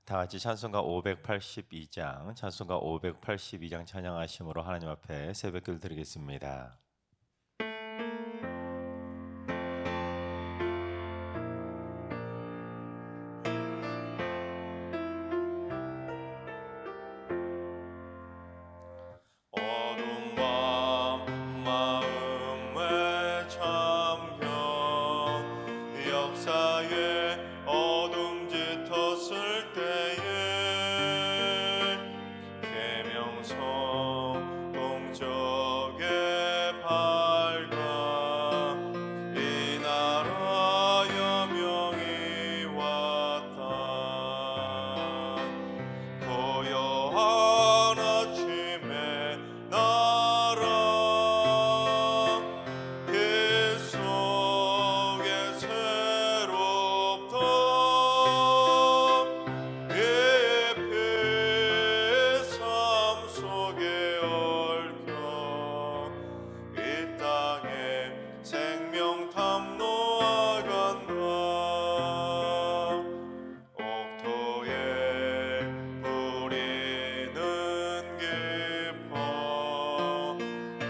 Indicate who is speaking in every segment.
Speaker 1: 다 같이 찬송가 582장, 찬송가 582장 찬양하심으로 하나님 앞에 새벽기도 드리겠습니다. 어두운 밤 마음에 잠겨 역사에 어둠 짙었을 때에 계명성 동쪽에 밝아 이 나라 여명이 왔다. 고요한 아침에 나라 그 속에 새롭다. 깊이 삶 속에 얽혀 이 땅에 생명 탐로아간다. 옥토에 뿌리는 깊어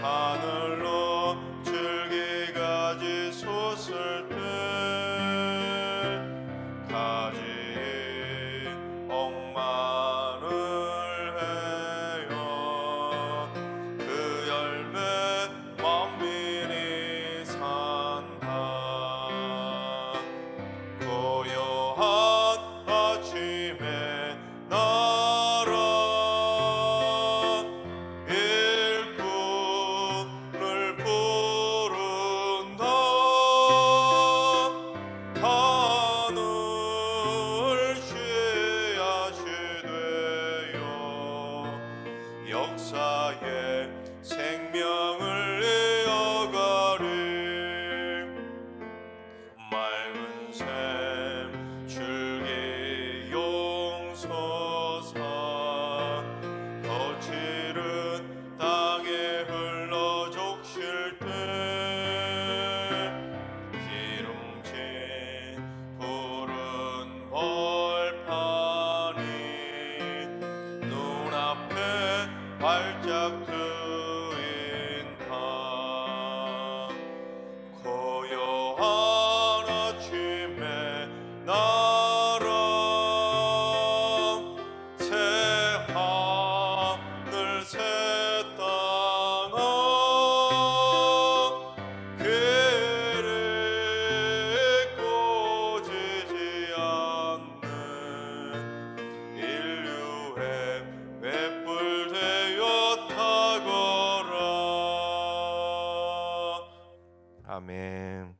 Speaker 1: 하늘로 줄기가지 솟을 때 가지 억만을 해요. 그 열매 만민이 산다. 고요한 아침에 나라 일꾼을 부른다. 하늘 씨앗이 되어 역사에 생명을 이어가리. 맑은 샘 줄기 용솟아 거칠은 땅에 흘러 족실 때 기름진 푸른 벌판이 눈앞에 발짝 트인다. 고요한 아침에 나라 새 하늘 새 땅아 길이 꼬지지 않는 인류의 횃불 되어 타거라. 아멘.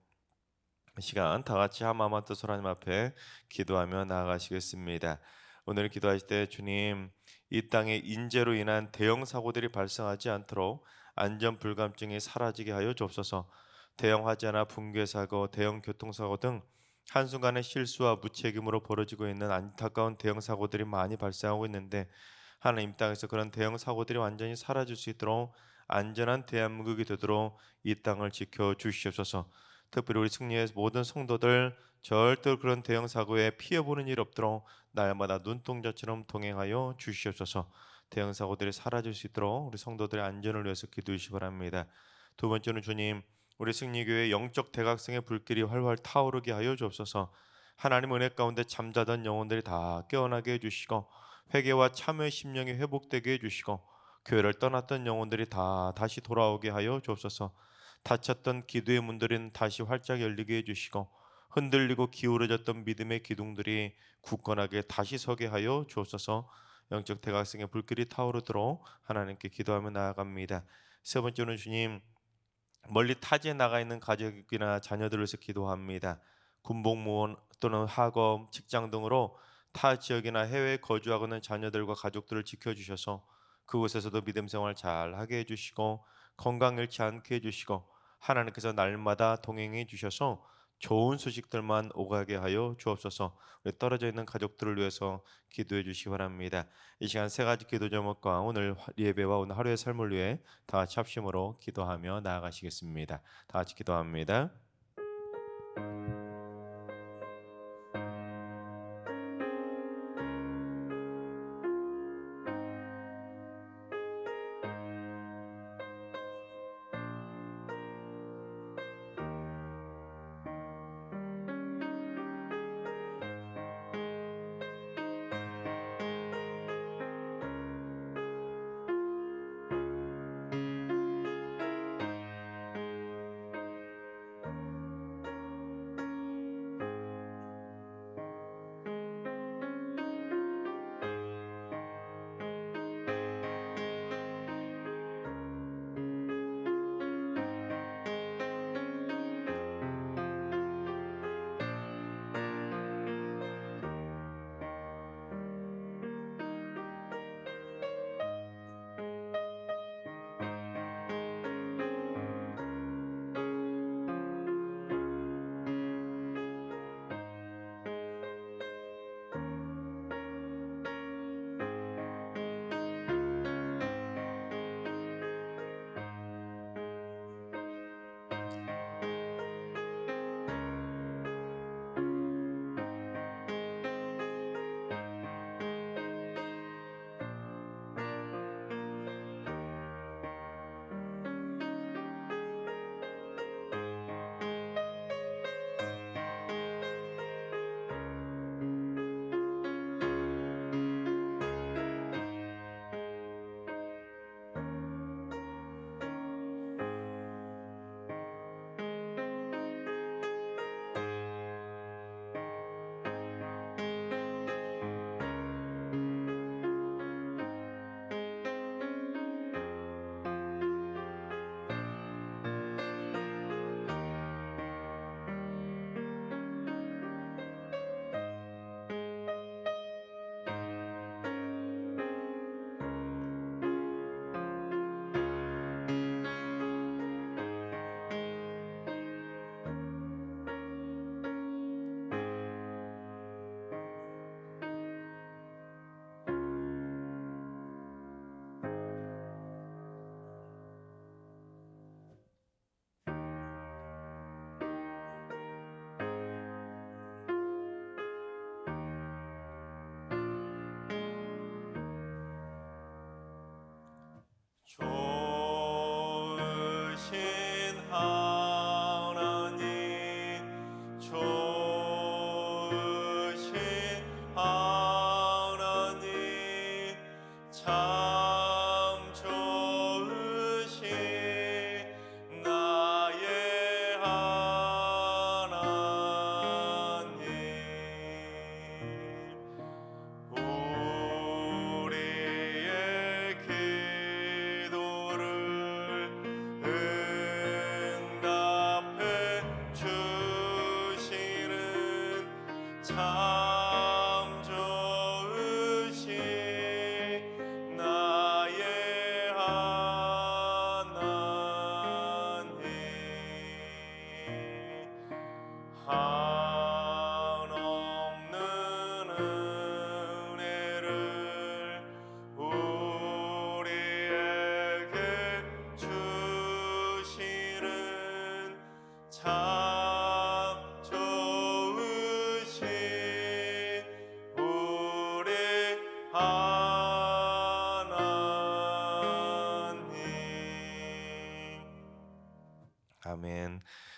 Speaker 1: 이 시간 다 같이 한 마음 한 뜻으로 하나님 앞에 기도하며 나아가시겠습니다. 오늘 기도하실 때 주님, 이 땅에 인재로 인한 대형 사고들이 발생하지 않도록 안전 불감증이 사라지게 하여 주옵소서. 대형 화재나 붕괴 사고, 대형 교통사고 등 한순간의 실수와 무책임으로 벌어지고 있는 안타까운 대형 사고들이 많이 발생하고 있는데 하나님 땅에서 그런 대형 사고들이 완전히 사라질 수 있도록 안전한 대한민국이 되도록 이 땅을 지켜 주시옵소서. 특별히 우리 승리의 모든 성도들 절대 그런 대형 사고에 피해 보는 일 없도록 날마다 눈동자처럼 동행하여 주시옵소서. 대형 사고들이 사라질 수 있도록 우리 성도들의 안전을 위해서 기도해 주시기 바랍니다. 두 번째는 주님, 우리 승리교회 영적 대각성의 불길이 활활 타오르게 하여 주옵소서. 하나님 은혜 가운데 잠자던 영혼들이 다 깨어나게 해주시고 회개와 참회의 심령이 회복되게 해주시고 교회를 떠났던 영혼들이 다 다시 돌아오게 하여 주옵소서. 닫혔던 기도의 문들은 다시 활짝 열리게 해주시고 흔들리고 기울어졌던 믿음의 기둥들이 굳건하게 다시 서게 하여 주옵소서. 영적 대각성의 불길이 타오르도록 하나님께 기도하며 나아갑니다. 세 번째는 주님, 멀리 타지에 나가 있는 가족이나 자녀들을 위해서 기도합니다. 군복무원 또는 학업, 직장 등으로 타 지역이나 해외에 거주하고 있는 자녀들과 가족들을 지켜주셔서 그곳에서도 믿음 생활 잘 하게 해주시고 건강 잃지 않게 해주시고 하나님께서 날마다 동행해 주셔서 좋은 소식들만 오가게 하여 주옵소서. 우리 떨어져 있는 가족들을 위해서 기도해 주시기 바랍니다. 이 시간 세 가지 기도 제목과 오늘 예배와 오늘 하루의 삶을 위해 다 같이 합심으로 기도하며 나아가시겠습니다. 다 같이 기도합니다.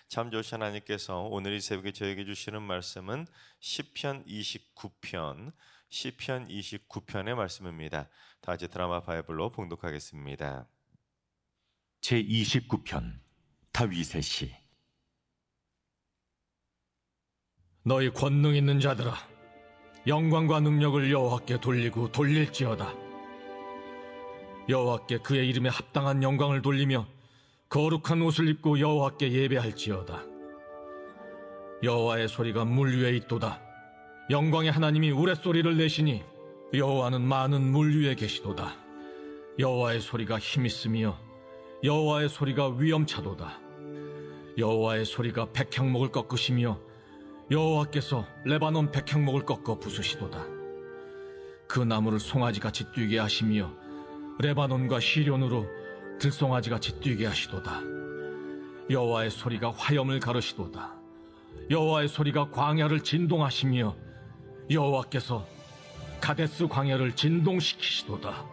Speaker 1: 참 좋으신 하나님께서 오늘 이 새벽에 저에게 주시는 말씀은 시편 29편의 말씀입니다. 다 같이 드라마 바이블로 봉독하겠습니다.
Speaker 2: 제29편 다윗의 시.
Speaker 3: 너희 권능 있는 자들아, 영광과 능력을 여호와께 돌리고 돌릴지어다. 여호와께 그의 이름에 합당한 영광을 돌리며 거룩한 옷을 입고 여호와께 예배할지어다. 여호와의 소리가 물 위에 있도다. 영광의 하나님이 우레소리를 내시니 여호와는 많은 물 위에 계시도다. 여호와의 소리가 힘있으며 여호와의 소리가 위엄차도다. 여호와의 소리가 백향목을 꺾으시며 여호와께서 레바논 백향목을 꺾어 부수시도다. 그 나무를 송아지같이 뛰게 하시며 레바논과 시련으로 들송아지같이 뛰게 하시도다. 여호와의 소리가 화염을 가르시도다. 여호와의 소리가 광야를 진동하시며 여호와께서 가데스 광야를 진동시키시도다.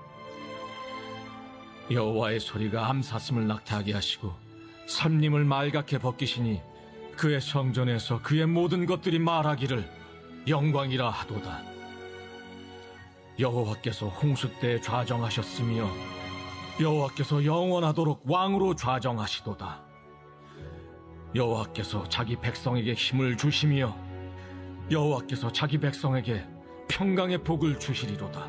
Speaker 3: 여호와의 소리가 암사슴을 낙타하게 하시고 선림을 말갛게 벗기시니 그의 성전에서 그의 모든 것들이 말하기를 영광이라 하도다. 여호와께서 홍수 때 좌정하셨으며 여호와께서 영원하도록 왕으로 좌정하시도다. 여호와께서 자기 백성에게 힘을 주시며 여호와께서 자기 백성에게 평강의 복을 주시리로다.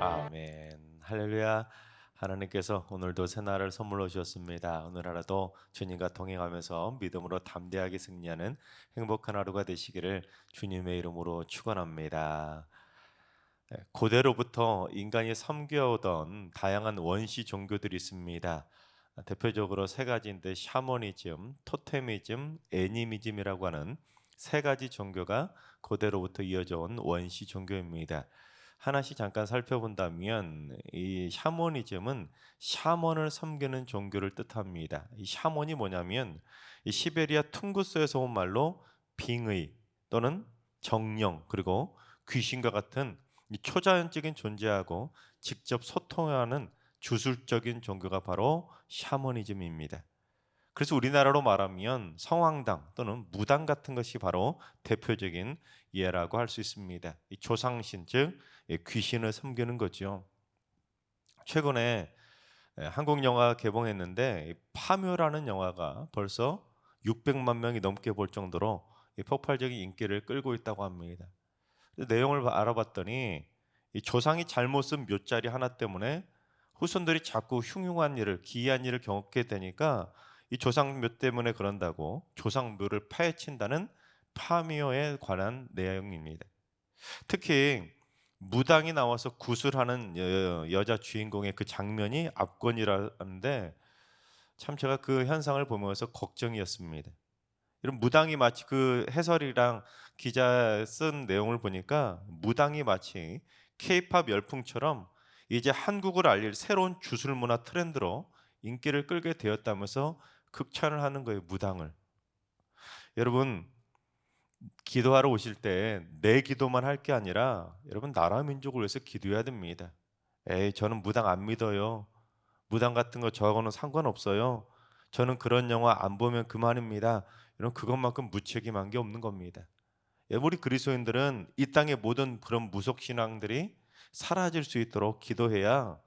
Speaker 1: 아멘. 할렐루야. 하나님께서 오늘도 새날을 선물로 주셨습니다. 오늘 하루도 주님과 동행하면서 믿음으로 담대하게 승리하는 행복한 하루가 되시기를 주님의 이름으로 축원합니다. 고대로부터 인간이 섬겨오던 다양한 원시 종교들이 있습니다. 대표적으로 세 가지인데 샤머니즘, 토테미즘, 애니미즘이라고 하는 세 가지 종교가 고대로부터 이어져 온 원시 종교입니다. 하나씩 잠깐 살펴본다면 이 샤머니즘은 샤먼을 섬기는 종교를 뜻합니다. 이 샤먼이 뭐냐면 이 시베리아 퉁구스에서 온 말로 빙의 또는 정령 그리고 귀신과 같은 이 초자연적인 존재하고 직접 소통하는 주술적인 종교가 바로 샤머니즘입니다. 그래서 우리나라로 말하면 성황당 또는 무당 같은 것이 바로 대표적인 예라고 할 수 있습니다. 이 조상신 즉 귀신을 섬기는 거죠. 최근에 한국 영화 개봉했는데 파묘라는 영화가 벌써 600만 명이 넘게 볼 정도로 폭발적인 인기를 끌고 있다고 합니다. 내용을 알아봤더니 이 조상이 잘못 쓴 묘자리 하나 때문에 후손들이 자꾸 흉흉한 일을 기이한 일을 겪게 되니까 이 조상묘 때문에 그런다고 조상묘를 파헤친다는 파묘에 관한 내용입니다. 특히 무당이 나와서 구슬하는 여자 주인공의 그 장면이 압권이라는데 참 제가 그 현상을 보면서 걱정이었습니다. 이런 무당이 마치 그 해설이랑 기자 쓴 내용을 보니까 무당이 마치 K-팝 열풍처럼 이제 한국을 알릴 새로운 주술 문화 트렌드로 인기를 끌게 되었다면서 극찬을 하는 거예요, 무당을. 여러분, 기도하러 오실 때 내 기도만 할 게 아니라 여러분 나라 민족을 위해서 기도해야 됩니다. 에이, 저는 무당 안 믿어요. 무당 같은 거 저하고는 상관없어요. 저는 그런 영화 안 보면 그만입니다. 이런 그것만큼 무책임한 게 없는 겁니다. 우리 그리스도인들은 이 땅의 모든 그런 무속 신앙들이 사라질 수 있도록 기도해야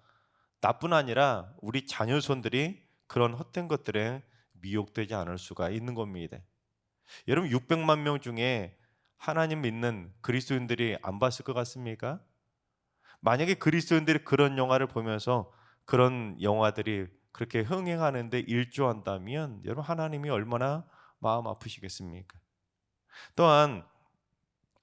Speaker 1: 나뿐 아니라 우리 자녀손들이 그런 헛된 것들에 미혹되지 않을 수가 있는 겁니다. 여러분 600만 명 중에 하나님 믿는 그리스도인들이 안 봤을 것 같습니까? 만약에 그리스도인들이 그런 영화를 보면서 그런 영화들이 그렇게 흥행하는데 일조한다면 여러분 하나님이 얼마나 마음 아프시겠습니까? 또한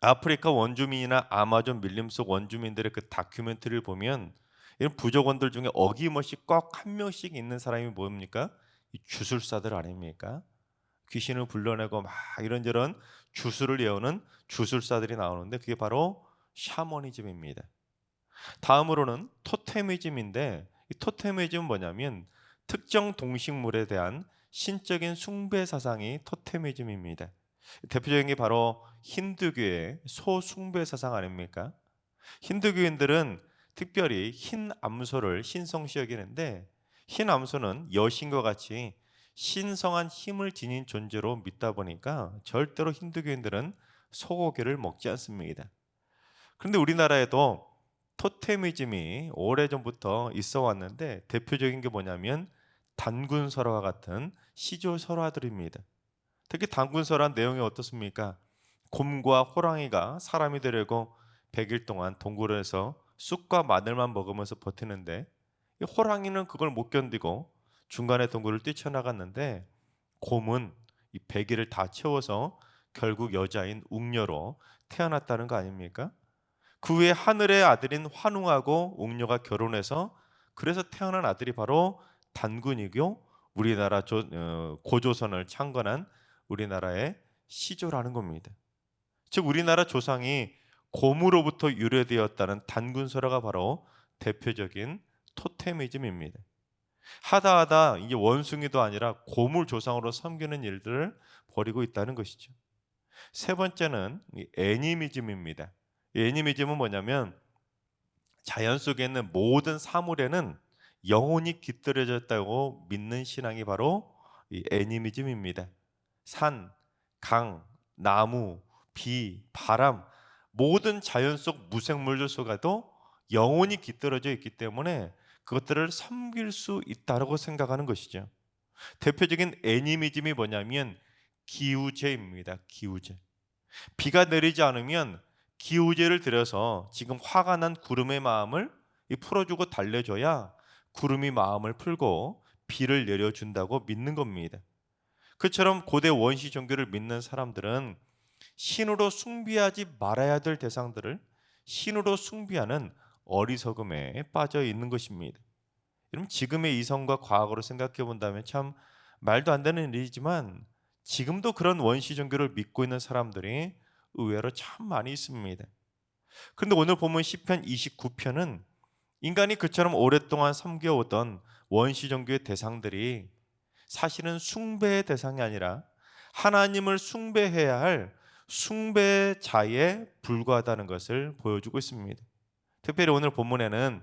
Speaker 1: 아프리카 원주민이나 아마존 밀림 속 원주민들의 그 다큐멘터리를 보면 이런 부족원들 중에 어김없이 꼭 한 명씩 있는 사람이 뭡니까? 이 주술사들 아닙니까? 귀신을 불러내고 막 이런저런 주술을 외우는 주술사들이 나오는데 그게 바로 샤머니즘입니다. 다음으로는 토테미즘인데 이 토테미즘은 뭐냐면 특정 동식물에 대한 신적인 숭배 사상이 토테미즘입니다. 대표적인 게 바로 힌두교의 소숭배 사상 아닙니까? 힌두교인들은 특별히 흰 암소를 신성시 여기는데 흰 암소는 여신과 같이 신성한 힘을 지닌 존재로 믿다 보니까 절대로 힌두교인들은 소고기를 먹지 않습니다. 그런데 우리나라에도 토테미즘이 오래전부터 있어 왔는데 대표적인 게 뭐냐면 단군설화와 같은 시조설화들입니다. 특히 단군설화 내용이 어떻습니까? 곰과 호랑이가 사람이 되려고 100일 동안 동굴에서 쑥과 마늘만 먹으면서 버티는데 이 호랑이는 그걸 못 견디고 중간에 동굴을 뛰쳐나갔는데 곰은 이 100일을 다 채워서 결국 여자인 웅녀로 태어났다는 거 아닙니까? 그 후에 하늘의 아들인 환웅하고 웅녀가 결혼해서 그래서 태어난 아들이 바로 단군이고 우리나라 고조선을 창건한 우리나라의 시조라는 겁니다. 즉 우리나라 조상이 곰으로부터 유래되었다는 단군설화가 바로 대표적인 토테미즘입니다. 하다하다 이제 원숭이도 아니라 곰을 조상으로 섬기는 일들을 벌이고 있다는 것이죠. 세 번째는 이 애니미즘입니다. 이 애니미즘은 뭐냐면 자연 속에 있는 모든 사물에는 영혼이 깃들여졌다고 믿는 신앙이 바로 이 애니미즘입니다. 산, 강, 나무, 비, 바람 모든 자연 속 무생물들 속에도 영혼이 깃들어져 있기 때문에 그것들을 섬길 수 있다고 생각하는 것이죠. 대표적인 애니미즘이 뭐냐면 기우제입니다. 기우제. 비가 내리지 않으면 기우제를 들여서 지금 화가 난 구름의 마음을 풀어주고 달래줘야 구름이 마음을 풀고 비를 내려준다고 믿는 겁니다. 그처럼 고대 원시 종교를 믿는 사람들은 신으로 숭배하지 말아야 될 대상들을 신으로 숭배하는 어리석음에 빠져 있는 것입니다. 여러분 지금의 이성과 과학으로 생각해 본다면 참 말도 안 되는 일이지만 지금도 그런 원시 종교를 믿고 있는 사람들이 의외로 참 많이 있습니다. 그런데 오늘 보면 시편 29편은 인간이 그처럼 오랫동안 섬겨오던 원시 종교의 대상들이 사실은 숭배의 대상이 아니라 하나님을 숭배해야 할 숭배자에 불과하다는 것을 보여주고 있습니다. 특별히 오늘 본문에는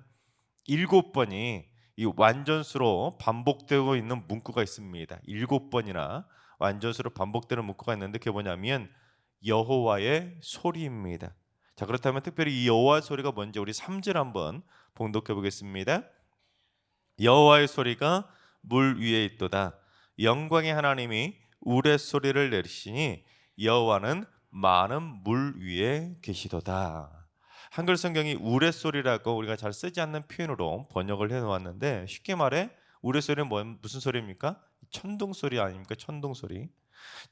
Speaker 1: 7번이 이 완전수로 반복되고 있는 문구가 있습니다. 7번이나 완전수로 반복되는 문구가 있는데 그게 뭐냐면 여호와의 소리입니다. 자, 그렇다면 특별히 이 여호와의 소리가 뭔지 우리 3절 한번 봉독해 보겠습니다. 여호와의 소리가 물 위에 있도다. 영광의 하나님이 우레소리를 내리시니 여호와는 많은 물 위에 계시도다. 한글 성경이 우레소리라고 우리가 잘 쓰지 않는 표현으로 번역을 해놓았는데 쉽게 말해 우레소리는 무슨 소리입니까? 천둥소리 아닙니까? 천둥소리.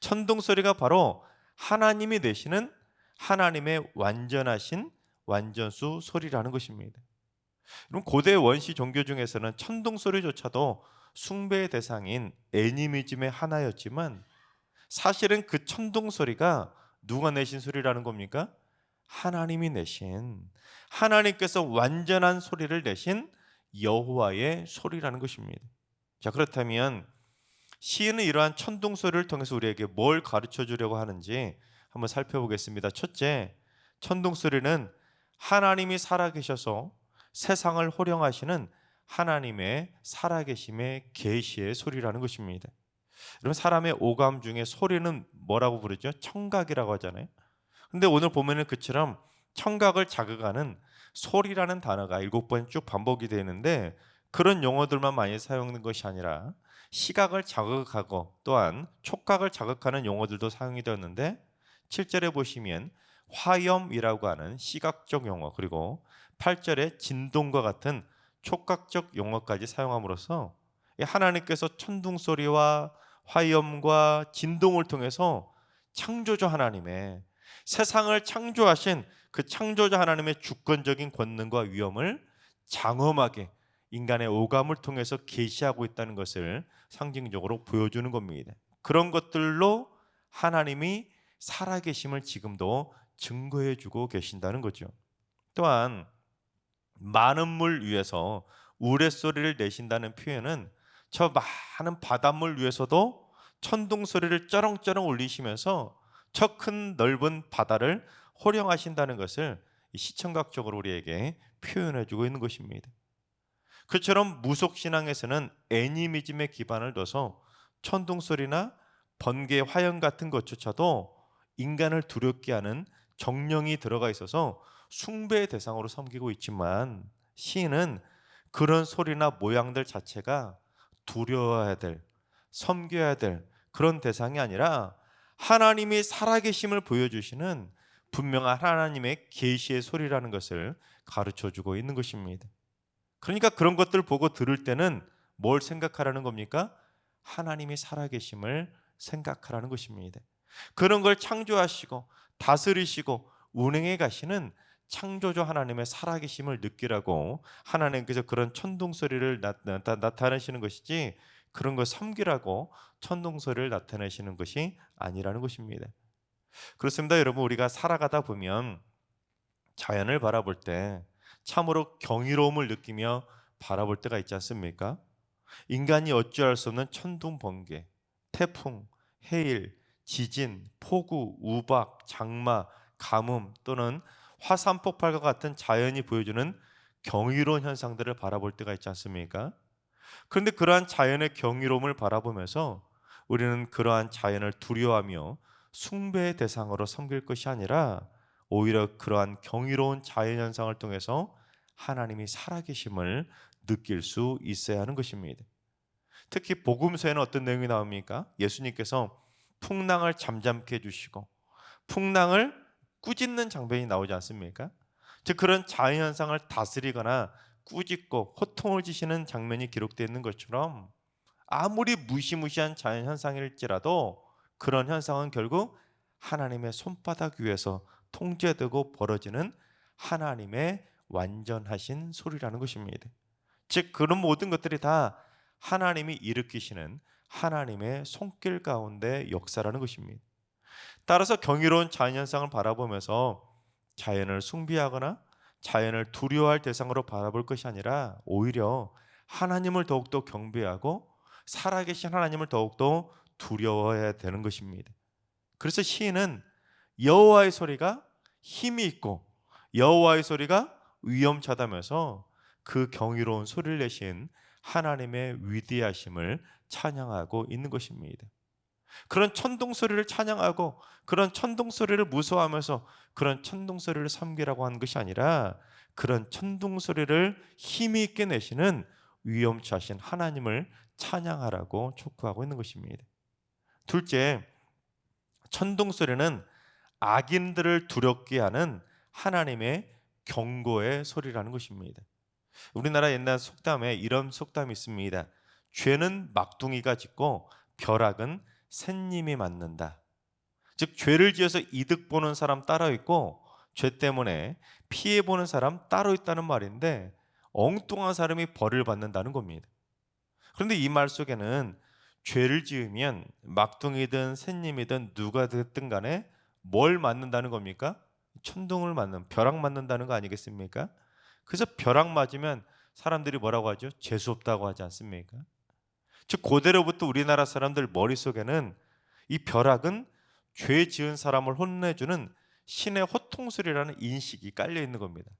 Speaker 1: 천둥소리가 바로 하나님이 되시는 하나님의 완전하신 완전수 소리라는 것입니다. 그럼 고대 원시 종교 중에서는 천둥소리조차도 숭배의 대상인 애니미즘의 하나였지만 사실은 그 천둥소리가 누가 내신 소리라는 겁니까? 하나님이 내신 하나님께서 완전한 소리를 내신 여호와의 소리라는 것입니다. 자, 그렇다면 시인은 이러한 천둥소리를 통해서 우리에게 뭘 가르쳐 주려고 하는지 한번 살펴보겠습니다. 첫째, 천둥소리는 하나님이 살아계셔서 세상을 호령하시는 하나님의 살아계심의 계시의 소리라는 것입니다. 여러분 사람의 오감 중에 소리는 뭐라고 부르죠? 청각이라고 하잖아요. 근데 오늘 보면은 그처럼 청각을 자극하는 소리라는 단어가 7번 쭉 반복이 되는데 그런 용어들만 많이 사용된 것이 아니라 시각을 자극하고 또한 촉각을 자극하는 용어들도 사용이 되었는데 7절에 보시면 화염이라고 하는 시각적 용어 그리고 8절에 진동과 같은 촉각적 용어까지 사용함으로써 하나님께서 천둥소리와 화염과 진동을 통해서 창조주 하나님의 세상을 창조하신 그 창조자 하나님의 주권적인 권능과 위엄을 장엄하게 인간의 오감을 통해서 계시하고 있다는 것을 상징적으로 보여주는 겁니다. 그런 것들로 하나님이 살아계심을 지금도 증거해주고 계신다는 거죠. 또한 많은 물 위에서 우레소리를 내신다는 표현은 저 많은 바닷물 위에서도 천둥소리를 쩌렁쩌렁 울리시면서 저 큰 넓은 바다를 호령하신다는 것을 시청각적으로 우리에게 표현해주고 있는 것입니다. 그처럼 무속신앙에서는 애니미즘에 기반을 둬서 천둥 소리나 번개, 화형 같은 것조차도 인간을 두렵게 하는 정령이 들어가 있어서 숭배의 대상으로 섬기고 있지만, 시인은 그런 소리나 모양들 자체가 두려워해야 될, 섬겨야 될 그런 대상이 아니라 하나님이 살아계심을 보여주시는 분명한 하나님의 계시의 소리라는 것을 가르쳐주고 있는 것입니다. 그러니까 그런 것들 보고 들을 때는 뭘 생각하라는 겁니까? 하나님이 살아계심을 생각하라는 것입니다. 그런 걸 창조하시고 다스리시고 운행해 가시는 창조주 하나님의 살아계심을 느끼라고 하나님께서 그런 천둥 소리를 나타내시는 것이지, 그런 걸 섬기라고 천둥 소리를 나타내시는 것이 아니라는 것입니다. 그렇습니다. 여러분, 우리가 살아가다 보면 자연을 바라볼 때 참으로 경이로움을 느끼며 바라볼 때가 있지 않습니까? 인간이 어찌할 수 없는 천둥, 번개, 태풍, 해일, 지진, 폭우, 우박, 장마, 가뭄 또는 화산 폭발과 같은 자연이 보여주는 경이로운 현상들을 바라볼 때가 있지 않습니까? 그런데 그러한 자연의 경이로움을 바라보면서 우리는 그러한 자연을 두려워하며 숭배의 대상으로 섬길 것이 아니라, 오히려 그러한 경이로운 자연 현상을 통해서 하나님이 살아계심을 느낄 수 있어야 하는 것입니다. 특히 복음서에는 어떤 내용이 나옵니까? 예수님께서 풍랑을 잠잠케 해주시고 풍랑을 꾸짖는 장면이 나오지 않습니까? 즉 그런 자연현상을 다스리거나 꾸짖고 호통을 지시는 장면이 기록되어 있는 것처럼, 아무리 무시무시한 자연현상일지라도 그런 현상은 결국 하나님의 손바닥 위에서 통제되고 벌어지는 하나님의 완전하신 소리라는 것입니다. 즉 그런 모든 것들이 다 하나님이 일으키시는 하나님의 손길 가운데 역사라는 것입니다. 따라서 경이로운 자연현상을 바라보면서 자연을 숭배하거나 자연을 두려워할 대상으로 바라볼 것이 아니라, 오히려 하나님을 더욱더 경배하고 살아계신 하나님을 더욱더 두려워해야 되는 것입니다. 그래서 시인은 여호와의 소리가 힘이 있고 여호와의 소리가 위엄차다면서 그 경이로운 소리를 내신 하나님의 위대하심을 찬양하고 있는 것입니다. 그런 천둥 소리를 찬양하고 그런 천둥 소리를 무서워하면서 그런 천둥 소리를 섬기라고 하는 것이 아니라, 그런 천둥 소리를 힘이 있게 내시는 위엄차신 하나님을 찬양하라고 촉구하고 있는 것입니다. 둘째, 천둥 소리는 악인들을 두렵게 하는 하나님의 경고의 소리라는 것입니다. 우리나라 옛날 속담에 이런 속담이 있습니다. 죄는 막둥이가 짓고 벼락은 샌님이 맞는다. 즉 죄를 지어서 이득 보는 사람 따로 있고 죄 때문에 피해 보는 사람 따로 있다는 말인데, 엉뚱한 사람이 벌을 받는다는 겁니다. 그런데 이 말 속에는 죄를 지으면 막둥이든 샌님이든 누가 됐든 간에 뭘 맞는다는 겁니까? 천둥을 맞는, 벼락 맞는다는 거 아니겠습니까? 그래서 벼락 맞으면 사람들이 뭐라고 하죠? 재수 없다고 하지 않습니까? 즉 고대로부터 우리나라 사람들 머릿속에는 이 벼락은 죄 지은 사람을 혼내주는 신의 호통소리라는 인식이 깔려 있는 겁니다.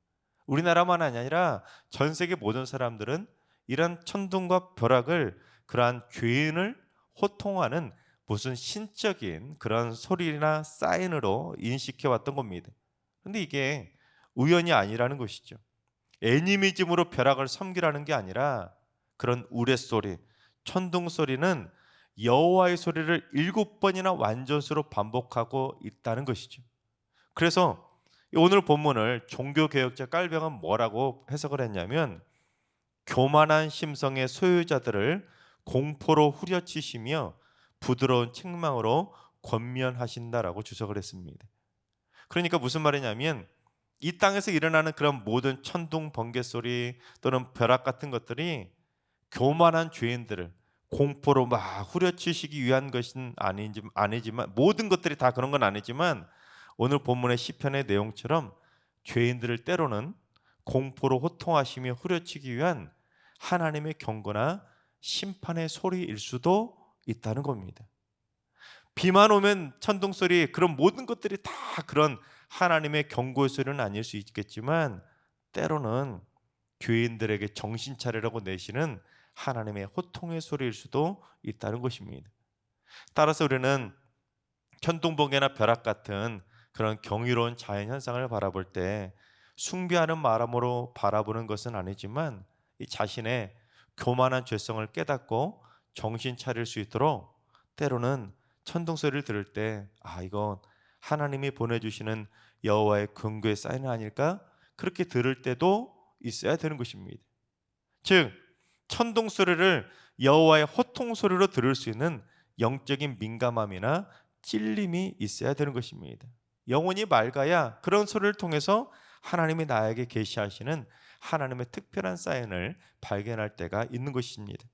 Speaker 1: 우리나라만 아니라 전 세계 모든 사람들은 이런 천둥과 벼락을 그러한 죄인을 호통하는 무슨 신적인 그런 소리나 사인으로 인식해 왔던 겁니다. 그런데 이게 우연이 아니라는 것이죠. 애니미즘으로 벼락을 섬기라는 게 아니라, 그런 우레소리, 천둥소리는 여호와의 소리를 7번이나 완전수로 반복하고 있다는 것이죠. 그래서 오늘 본문을 종교개혁자 깔병은 뭐라고 해석을 했냐면, 교만한 심성의 소유자들을 공포로 후려치시며 부드러운 책망으로 권면하신다라고 주석을 했습니다. 그러니까 무슨 말이냐면, 이 땅에서 일어나는 그런 모든 천둥, 번개 소리 또는 벼락 같은 것들이 교만한 죄인들을 공포로 막 후려치시기 위한 것은 아니지만, 모든 것들이 다 그런 건 아니지만, 오늘 본문의 시편의 내용처럼 죄인들을 때로는 공포로 호통하시며 후려치기 위한 하나님의 경고나 심판의 소리일 수도 있다는 겁니다. 비만 오면 천둥 소리, 그런 모든 것들이 다 그런 하나님의 경고의 소리는 아닐 수 있겠지만, 때로는 죄인들에게 정신 차리라고 내시는 하나님의 호통의 소리일 수도 있다는 것입니다. 따라서 우리는 천둥번개나 벼락 같은 그런 경이로운 자연 현상을 바라볼 때 숭배하는 마음으로 바라보는 것은 아니지만 이 자신의 교만한 죄성을 깨닫고 정신 차릴 수 있도록 때로는 천둥 소리를 들을 때 이건 하나님이 보내주시는 여호와의 긍휼의 사인은 아닐까? 그렇게 들을 때도 있어야 되는 것입니다. 즉 천둥 소리를 여호와의 호통 소리로 들을 수 있는 영적인 민감함이나 찔림이 있어야 되는 것입니다. 영혼이 맑아야 그런 소리를 통해서 하나님이 나에게 계시하시는 하나님의 특별한 사인을 발견할 때가 있는 것입니다.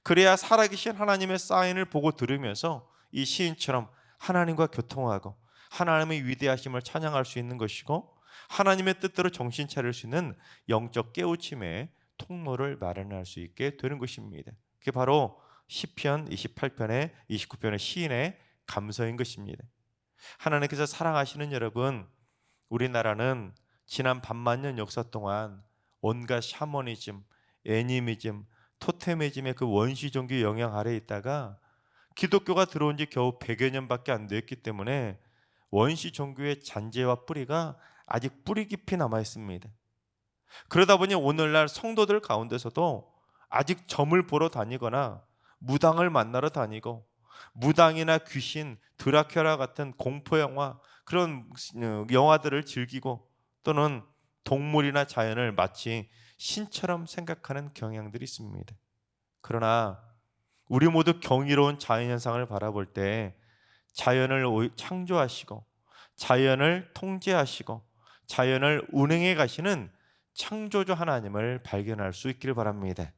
Speaker 1: 그래야 살아계신 하나님의 사인을 보고 들으면서 이 시인처럼 하나님과 교통하고 하나님의 위대하심을 찬양할 수 있는 것이고 하나님의 뜻대로 정신 차릴 수 있는 영적 깨우침의 통로를 마련할 수 있게 되는 것입니다. 그게 바로 시편 28편의 29편의 시인의 감서인 것입니다. 하나님께서 사랑하시는 여러분, 우리나라는 지난 반만년 역사 동안 온갖 샤머니즘, 애니미즘, 토테미즘의 그 원시 종교 영향 아래에 있다가 기독교가 들어온 지 겨우 100여 년밖에 안 됐기 때문에 원시 종교의 잔재와 뿌리가 아직 뿌리 깊이 남아 있습니다. 그러다 보니 오늘날 성도들 가운데서도 아직 점을 보러 다니거나 무당을 만나러 다니고 무당이나 귀신, 드라큘라 같은 공포 영화 그런 영화들을 즐기고 또는 동물이나 자연을 마치 신처럼 생각하는 경향들이 있습니다. 그러나 우리 모두 경이로운 자연 현상을 바라볼 때 자연을 창조하시고 자연을 통제하시고 자연을 운행해 가시는 창조주 하나님을 발견할 수 있기를 바랍니다.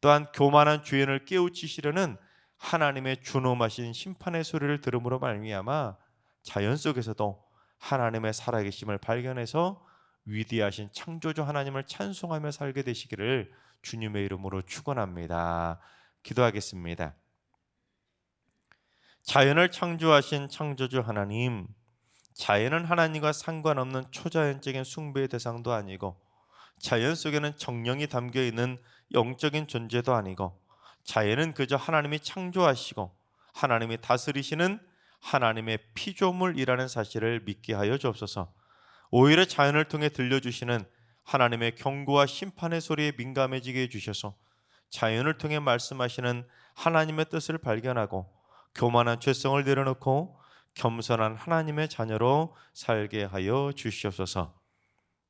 Speaker 1: 또한 교만한 죄인을 깨우치시려는 하나님의 준엄하신 심판의 소리를 들음으로 말미암아 자연 속에서도 하나님의 살아계심을 발견해서 위대하신 창조주 하나님을 찬송하며 살게 되시기를 주님의 이름으로 축원합니다. 기도하겠습니다. 자연을 창조하신 창조주 하나님, 자연은 하나님과 상관없는 초자연적인 숭배의 대상도 아니고 자연 속에는 정령이 담겨있는 영적인 존재도 아니고 자연은 그저 하나님이 창조하시고 하나님이 다스리시는 하나님의 피조물이라는 사실을 믿게 하여 주옵소서. 오히려 자연을 통해 들려주시는 하나님의 경고와 심판의 소리에 민감해지게 해주셔서 자연을 통해 말씀하시는 하나님의 뜻을 발견하고 교만한 죄성을 내려놓고 겸손한 하나님의 자녀로 살게 하여 주시옵소서.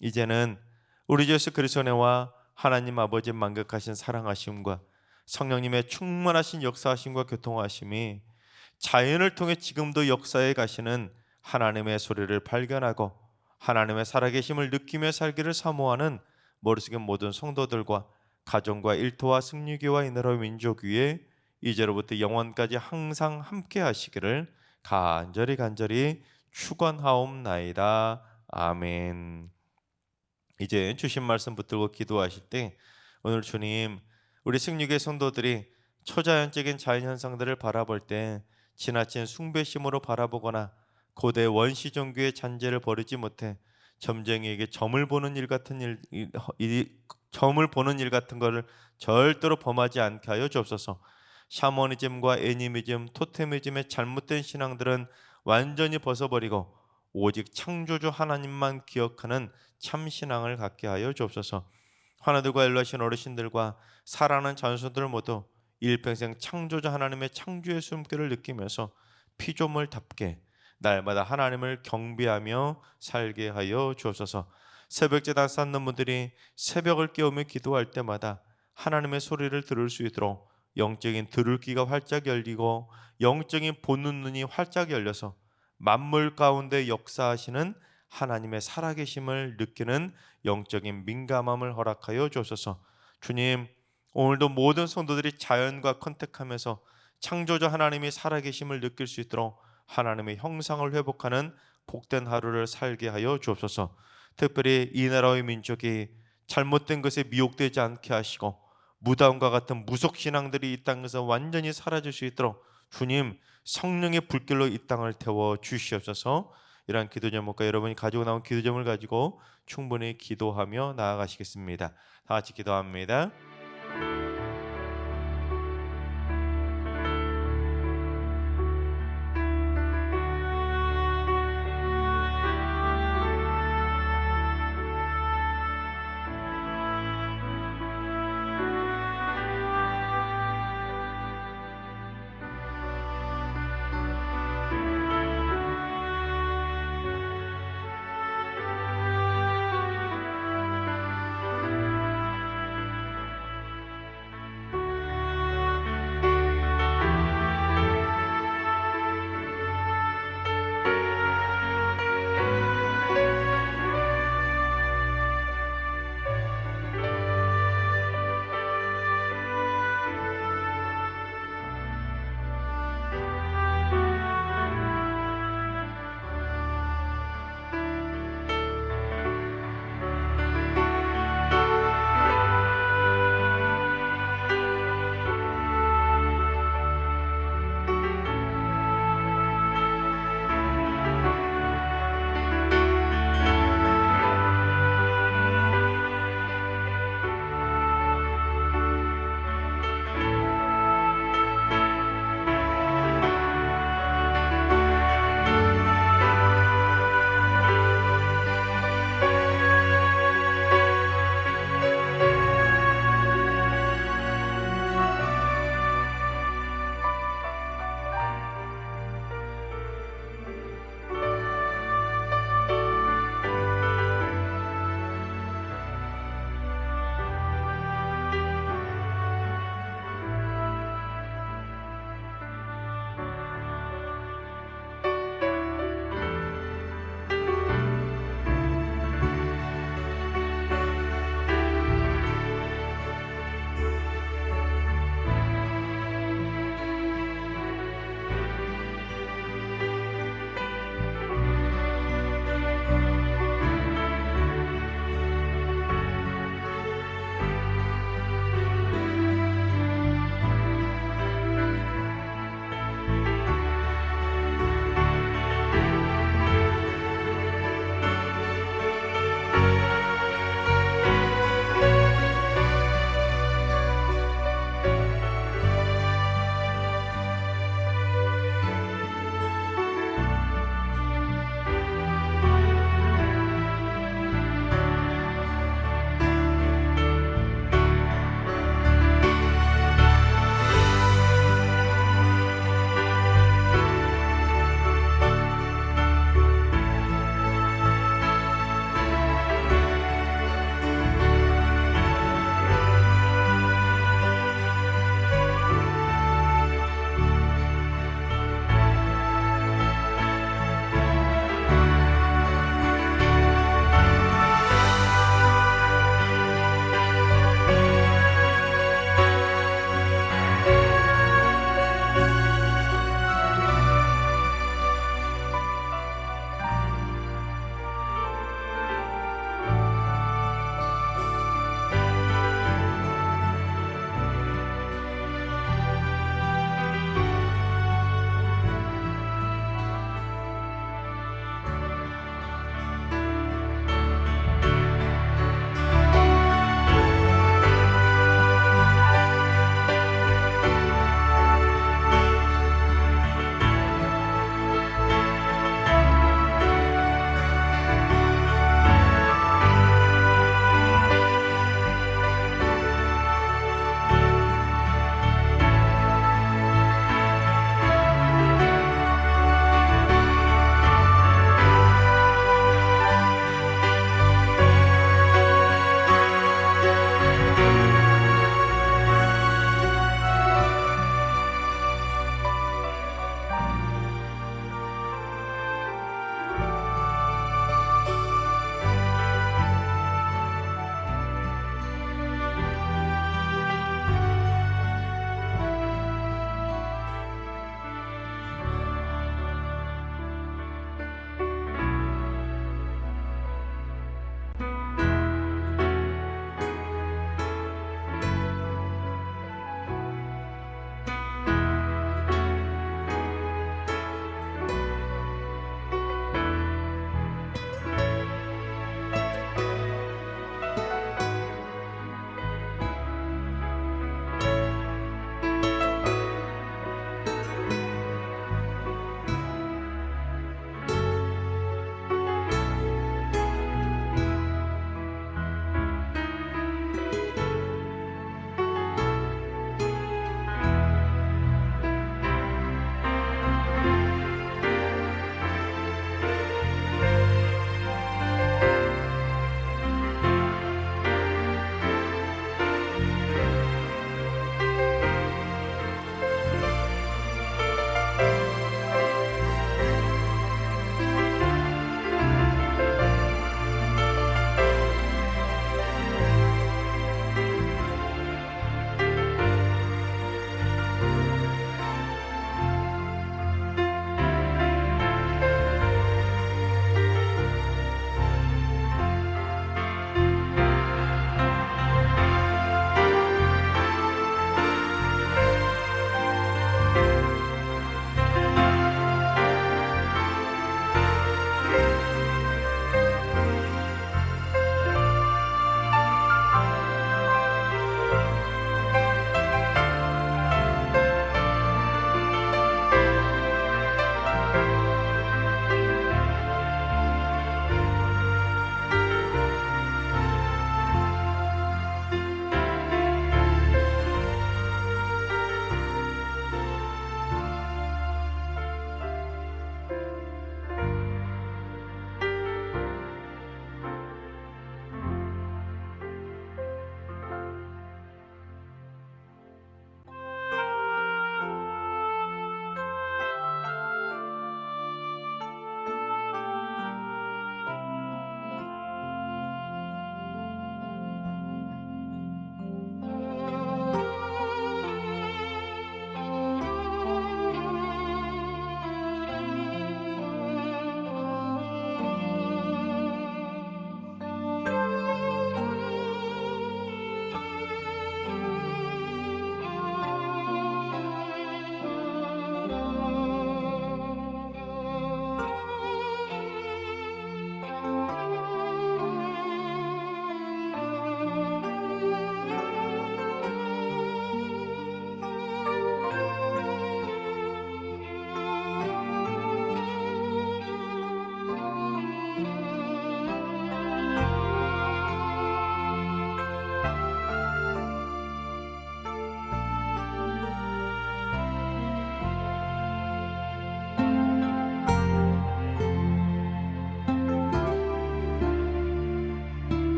Speaker 1: 이제는 우리 주 예수 그리스도의 은혜와 하나님 아버지의 만극하신 사랑하심과 성령님의 충만하신 역사하심과 교통하심이 자연을 통해 지금도 역사해 가시는 하나님의 소리를 발견하고 하나님의 살아계심을 느끼며 살기를 사모하는 머릿속의 모든 성도들과 가정과 일터와 승리교와 이나라 민족 위에 이제로부터 영원까지 항상 함께 하시기를 간절히 축원하옵나이다. 아멘. 이제 주신 말씀 붙들고 기도하실 때 오늘 주님 우리 승리교회 성도들이 초자연적인 자연 현상들을 바라볼 때 지나친 숭배심으로 바라보거나 고대 원시 종교의 잔재를 버리지 못해 점쟁이에게 점을 보는 일 같은 것을 절대로 범하지 않게 하여 주옵소서. 샤머니즘과 애니미즘, 토테미즘의 잘못된 신앙들은 완전히 벗어버리고 오직 창조주 하나님만 기억하는 참 신앙을 갖게 하여 주옵소서. 하나들과 일러신 어르신들과 사랑하는 자손들 모두 일평생 창조주 하나님의 창조의 숨결을 느끼면서 피조물답게 날마다 하나님을 경배하며 살게 하여 주옵소서. 새벽제단 쌓는 분들이 새벽을 깨우며 기도할 때마다 하나님의 소리를 들을 수 있도록 영적인 들을 귀가 활짝 열리고 영적인 보는 눈이 활짝 열려서 만물 가운데 역사하시는 하나님의 살아계심을 느끼는 영적인 민감함을 허락하여 주옵소서. 주님, 오늘도 모든 성도들이 자연과 컨택하면서 창조주 하나님이 살아계심을 느낄 수 있도록 하나님의 형상을 회복하는 복된 하루를 살게 하여 주옵소서. 특별히 이 나라의 민족이 잘못된 것에 미혹되지 않게 하시고 무당과 같은 무속신앙들이 이 땅에서 완전히 사라질 수 있도록 주님 성령의 불길로 이 땅을 태워 주시옵소서. 이러한 기도 제목과 여러분이 가지고 나온 기도 제목을 가지고 충분히 기도하며 나아가시겠습니다. 다 같이 기도합니다.